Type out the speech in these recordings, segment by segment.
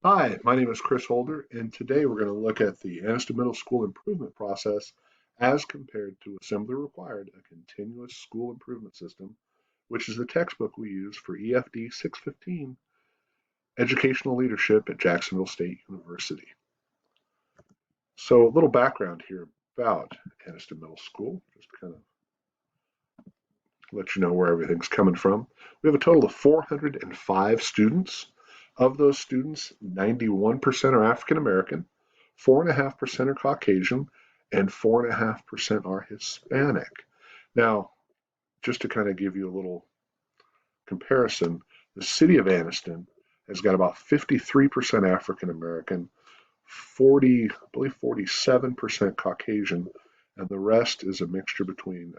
Hi, my name is Chris Holder, and today we're going to look at the Anniston Middle School improvement process as compared to Assembly Required, a continuous school improvement system, which is the textbook we use for EFD 615, Educational Leadership at Jacksonville State University. So a little background here about Anniston Middle School, just to kind of let you know where everything's coming from. We have a total of 405 students. Of those students, 91% are African American, 4.5% are Caucasian, and 4.5% are Hispanic. Now, just to kind of give you a little comparison, the city of Anniston has got about 53% African American, 40, I believe 47% Caucasian, and the rest is a mixture between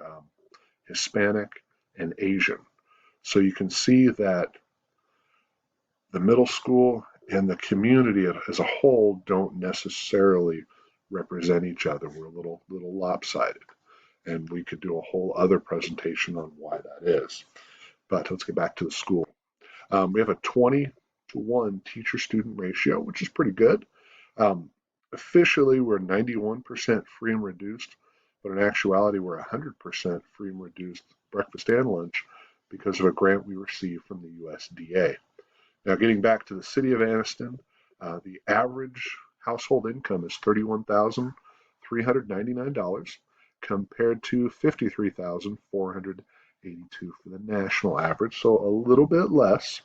Hispanic and Asian. So you can see that the middle school and the community as a whole don't necessarily represent each other. We're a little lopsided, and we could do a whole other presentation on why that is. But let's get back to the school. We have a 20-to-1 teacher-student ratio, which is pretty good. Um, Officially, we're 91% free and reduced, but in actuality, we're 100% free and reduced breakfast and lunch because of a grant we received from the USDA. Now, getting back to the city of Anniston, the average household income is $31,399 compared to $53,482 for the national average. So a little bit less,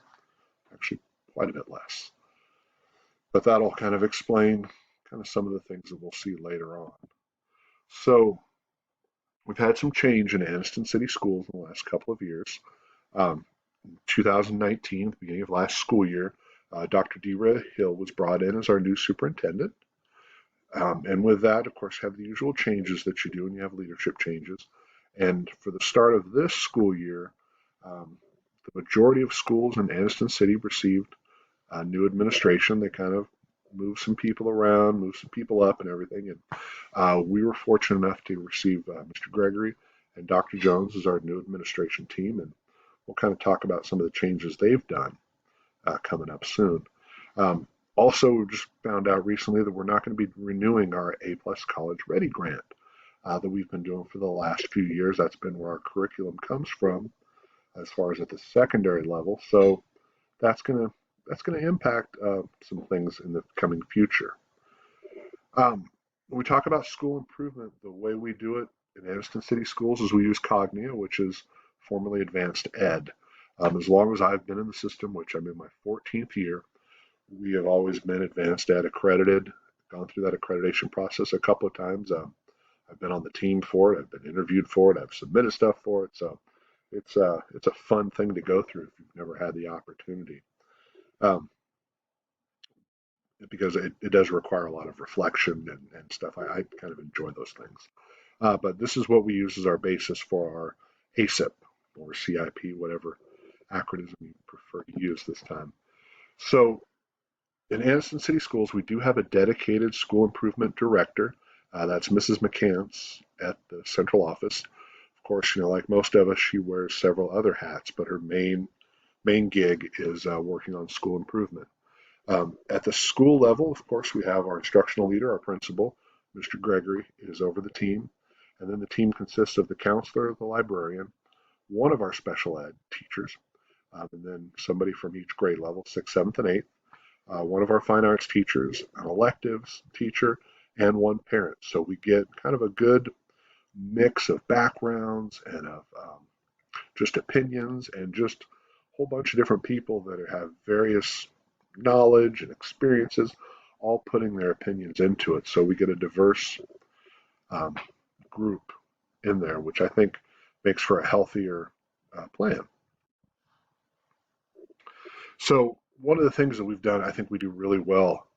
actually quite a bit less. But that'll kind of explain kind of some of the things that we'll see later on. So we've had some change in Anniston City Schools in the last couple of years. Um, 2019, the beginning of last school year, Dr. Dera Hill was brought in as our new superintendent. And with that, of course, have the usual changes that you do when you have leadership changes. And for the start of this school year, um, the majority of schools in Anniston City received new administration. They kind of moved some people around, moved some people up and everything. And we were fortunate enough to receive Mr. Gregory and Dr. Jones as our new administration team. And we'll kind of talk about some of the changes they've done coming up soon. Um, Also, we just found out recently that we're not going to be renewing our A Plus College Ready grant that we've been doing for the last few years. That's been where our curriculum comes from as far as at the secondary level. So that's going to impact some things in the coming future. When we talk about school improvement, the way we do it in Anniston City Schools is we use Cognia, which is formerly Advanced Ed. As long as I've been in the system, which I'm in my 14th year, we have always been Advanced Ed accredited, gone through that accreditation process a couple of times. I've been on the team for it. I've been interviewed for it. I've submitted stuff for it. So it's a fun thing to go through if you've never had the opportunity. Um, because it does require a lot of reflection and stuff. I kind of enjoy those things. But this is what we use as our basis for our ACIP or CIP, whatever acronym you prefer to use this time. So in Anniston City Schools, we do have a dedicated school improvement director. That's Mrs. McCants at the central office. Of course, like most of us, she wears several other hats, but her main gig is working on school improvement. At the school level, of course, we have our instructional leader, our principal. Mr. Gregory is over the team. And then the team consists of the counselor, the librarian, one of our special ed teachers, and then somebody from each grade level, 6th, 7th, and 8th, one of our fine arts teachers, an electives teacher, and one parent. So we get kind of a good mix of backgrounds and of just opinions and just a whole bunch of different people that have various knowledge and experiences, all putting their opinions into it. So we get a diverse um, group in there, which I think makes for a healthier plan. So one of the things that we've done, I think we do really well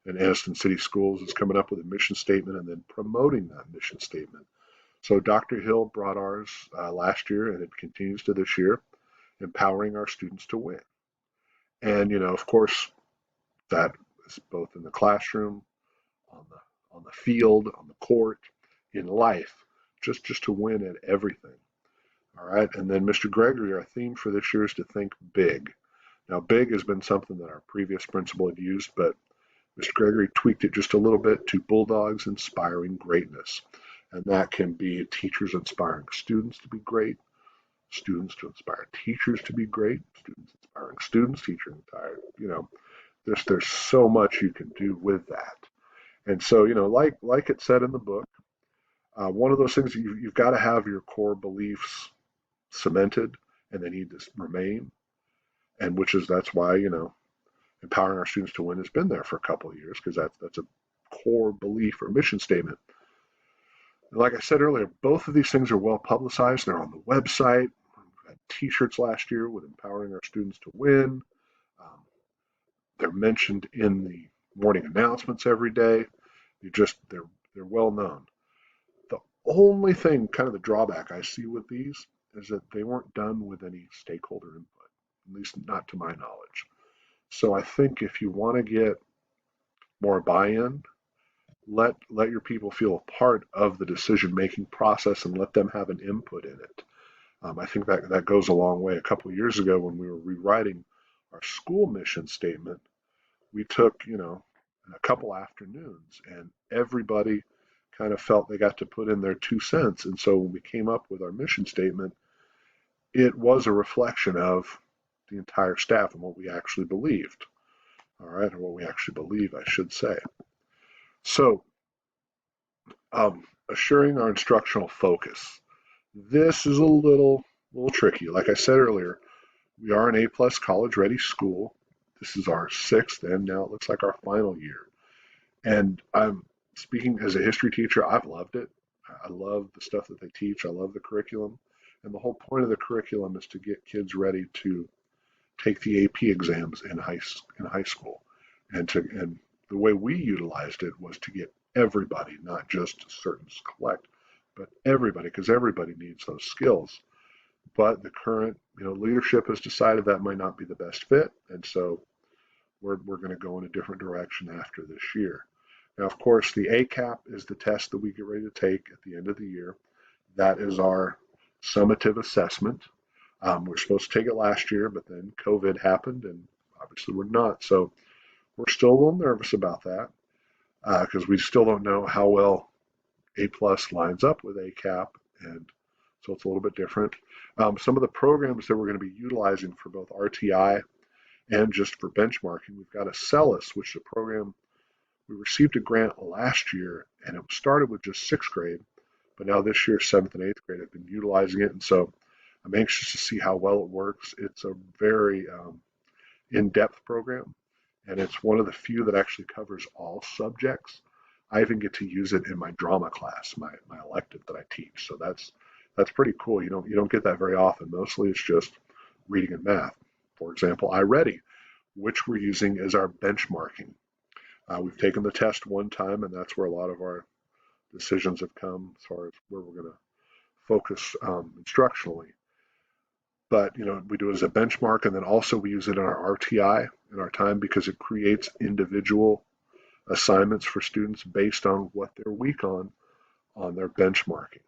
in Anniston City Schools is coming up with a mission statement and then promoting that mission statement. So Dr. Hill brought ours last year, and it continues to this year, empowering our students to win. And of course, that is both in the classroom, on the field, on the court, in life, just to win at everything. All right. And then Mr. Gregory, our theme for this year is to think big. Now, big has been something that our previous principal had used, but Mr. Gregory tweaked it just a little bit to Bulldogs inspiring greatness. And that can be teachers inspiring students to be great, students to inspire teachers to be great, students inspiring students, teachers inspiring, there's so much you can do with that. And so, like it said in the book, one of those things you've got to have your core beliefs cemented, and they need to remain. And that's why empowering our students to win has been there for a couple of years, because that's a core belief or mission statement. And like I said earlier, both of these things are well publicized. They're on the website. We had T-shirts last year with empowering our students to win. Um, they're mentioned in the morning announcements every day. They're well known. The only thing, kind of the drawback I see with these, is that they weren't done with any stakeholder input, at least not to my knowledge. So I think if you want to get more buy-in, let your people feel a part of the decision-making process and let them have an input in it. I think that goes a long way. A couple of years ago, when we were rewriting our school mission statement, we took a couple afternoons, and everybody kind of felt they got to put in their 2 cents. And so when we came up with our mission statement, it was a reflection of the entire staff and what we actually believed. All right, or what we actually believe, I should say. So, assuring our instructional focus. This is a little tricky. Like I said earlier, we are an A+ college ready school. This is our 6th, and now it looks like our final year. And I'm speaking as a history teacher, I've loved it. I love the stuff that they teach. I love the curriculum. And the whole point of the curriculum is to get kids ready to take the AP exams in high school. And the way we utilized it was to get everybody, not just a certain select, but everybody, because everybody needs those skills. But the current leadership has decided that might not be the best fit, and so we're going to go in a different direction after this year. Now, of course, the ACAP is the test that we get ready to take at the end of the year. That is our summative assessment. We're supposed to take it last year, but then COVID happened, and obviously we're not. So we're still a little nervous about that, because we still don't know how well A+ lines up with ACAP, and so it's a little bit different. Some of the programs that we're going to be utilizing for both RTI and just for benchmarking, we've got Acellus, which is a program we received a grant last year, and it started with just 6th grade, but now this year 7th and 8th grade have been utilizing it, and so I'm anxious to see how well it works. It's a very in-depth program, and it's one of the few that actually covers all subjects. I even get to use it in my drama class, my elective that I teach. So that's pretty cool. You don't get that very often. Mostly it's just reading and math. For example, iReady, which we're using as our benchmarking. We've taken the test one time, and that's where a lot of our decisions have come as far as where we're going to focus instructionally. But we do it as a benchmark, and then also we use it in our RTI in our time, because it creates individual assignments for students based on what they're weak on their benchmarking.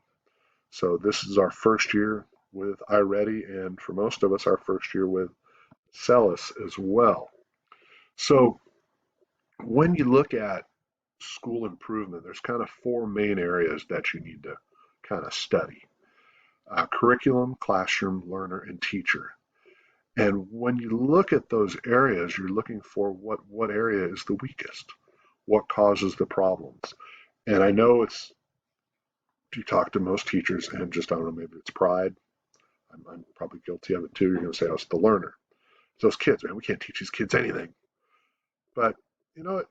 So this is our first year with iReady, and for most of us, our first year with Acellus as well. So when you look at school improvement, there's kind of 4 main areas that you need to kind of study. Curriculum, classroom, learner, and teacher. And when you look at those areas, you're looking for what area is the weakest, what causes the problems. And I know you talk to most teachers, and just, I don't know, maybe it's pride. I'm probably guilty of it too. You're going to say, oh, it's the learner. It's those kids, man, we can't teach these kids anything. But,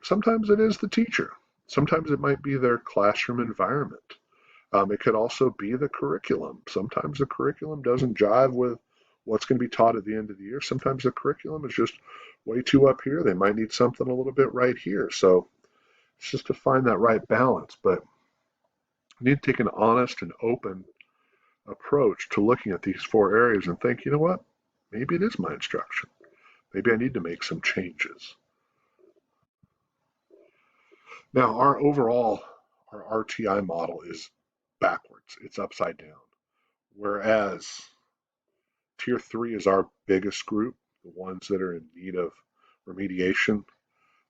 sometimes it is the teacher. Sometimes it might be their classroom environment. It could also be the curriculum. Sometimes the curriculum doesn't jive with what's going to be taught at the end of the year. Sometimes the curriculum is just way too up here. They might need something a little bit right here. So it's just to find that right balance. But you need to take an honest and open approach to looking at these 4 areas and think, you know what? Maybe it is my instruction. Maybe I need to make some changes. Now, our RTI model is backwards. It's upside down. Whereas Tier 3 is our biggest group, the ones that are in need of remediation.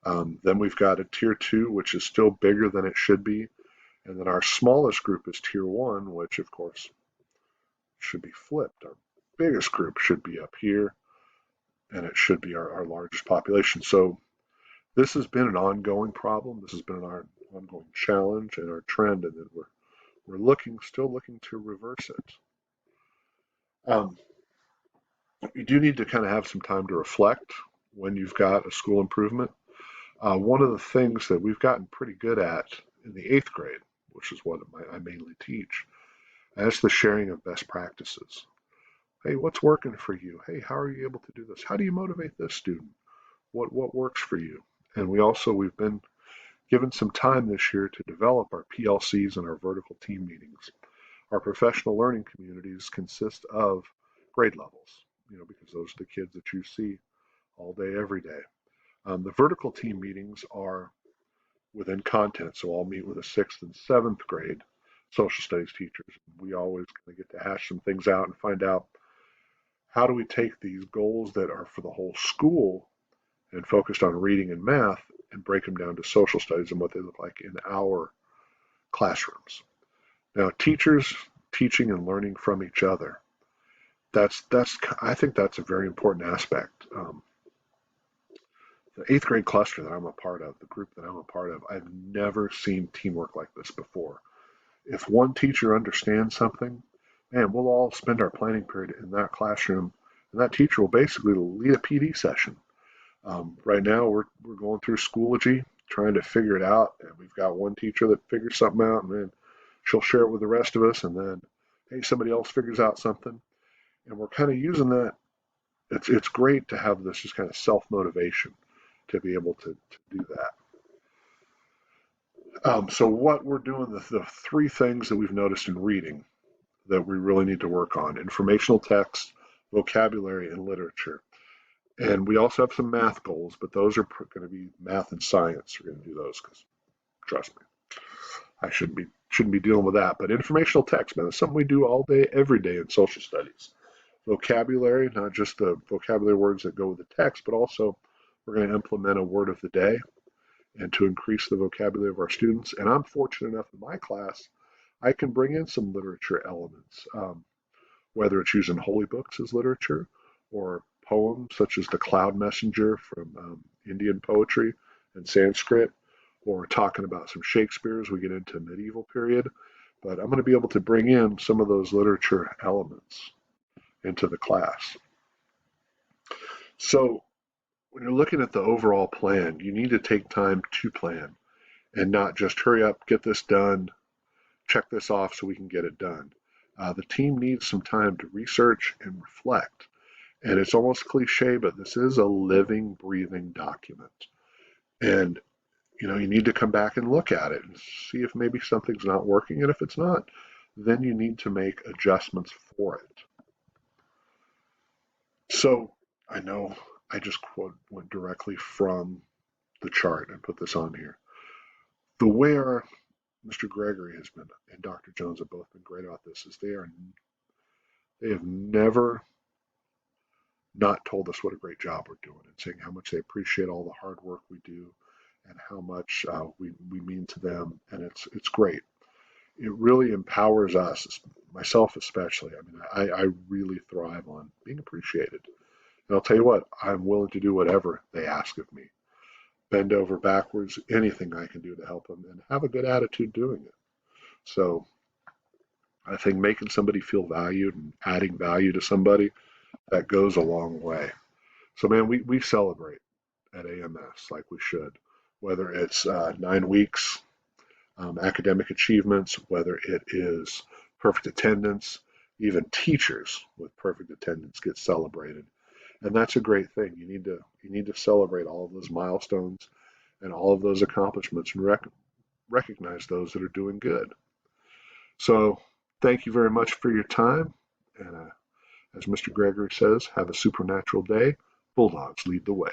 Then we've got a tier 2, which is still bigger than it should be. And then our smallest group is tier 1, which of course should be flipped. Our biggest group should be up here, and it should be our largest population. So this has been an ongoing problem. This has been our ongoing challenge and our trend, and then we're still looking to reverse it. Um, you do need to kind of have some time to reflect when you've got a school improvement. One of the things that we've gotten pretty good at in the 8th grade, which is what I mainly teach, that's the sharing of best practices. Hey, what's working for you? Hey, how are you able to do this? How do you motivate this student? What works for you? And we've been given some time this year to develop our PLCs and our vertical team meetings. Our professional learning communities consist of grade levels, because those are the kids that you see all day, every day. The vertical team meetings are within content, so I'll meet with a 6th and 7th grade social studies teachers. We always kind of get to hash some things out and find out, how do we take these goals that are for the whole school and focused on reading and math and break them down to social studies and what they look like in our classrooms. Now, teachers teaching and learning from each other, I think that's a very important aspect. The 8th grade cluster that I'm a part of, the group that I'm a part of, I've never seen teamwork like this before. If one teacher understands something, man, we'll all spend our planning period in that classroom, and that teacher will basically lead a PD session. Right now, we're going through Schoology, trying to figure it out, and we've got one teacher that figures something out, and then she'll share it with the rest of us, and then, hey, somebody else figures out something, and we're kind of using that. It's great to have this just kind of self-motivation to be able to do that. So what we're doing, the 3 things that we've noticed in reading that we really need to work on: informational text, vocabulary, and literature. And we also have some math goals, but those are going to be math and science. We're going to do those because, trust me, I shouldn't be dealing with that. But informational text, man, it's something we do all day, every day in social studies. Vocabulary, not just the vocabulary words that go with the text, but also we're going to implement a word of the day and to increase the vocabulary of our students. And I'm fortunate enough in my class, I can bring in some literature elements, whether it's using holy books as literature or poems such as the Cloud Messenger from Indian poetry and Sanskrit, or talking about some Shakespeare as we get into medieval period. But I'm going to be able to bring in some of those literature elements into the class. So when you're looking at the overall plan, you need to take time to plan and not just hurry up, get this done, check this off so we can get it done. The team needs some time to research and reflect. And it's almost cliche, but this is a living, breathing document. And, you need to come back and look at it and see if maybe something's not working. And if it's not, then you need to make adjustments for it. So I know I just went directly from the chart and put this on here. The way Mr. Gregory has been and Dr. Jones have both been great about this is they have never not told us what a great job we're doing and saying how much they appreciate all the hard work we do and how much we mean to them, and it's great. It really empowers us, myself especially. I mean, I really thrive on being appreciated. And I'll tell you what, I'm willing to do whatever they ask of me. Bend over backwards, anything I can do to help them, and have a good attitude doing it. So I think making somebody feel valued and adding value to somebody, that goes a long way. So man, we celebrate at AMS like we should, whether it's 9 weeks, academic achievements, whether it is perfect attendance, even teachers with perfect attendance get celebrated. And that's a great thing. You need to celebrate all of those milestones and all of those accomplishments and recognize those that are doing good. So thank you very much for your time. And as Mr. Gregory says, have a supernatural day. Bulldogs lead the way.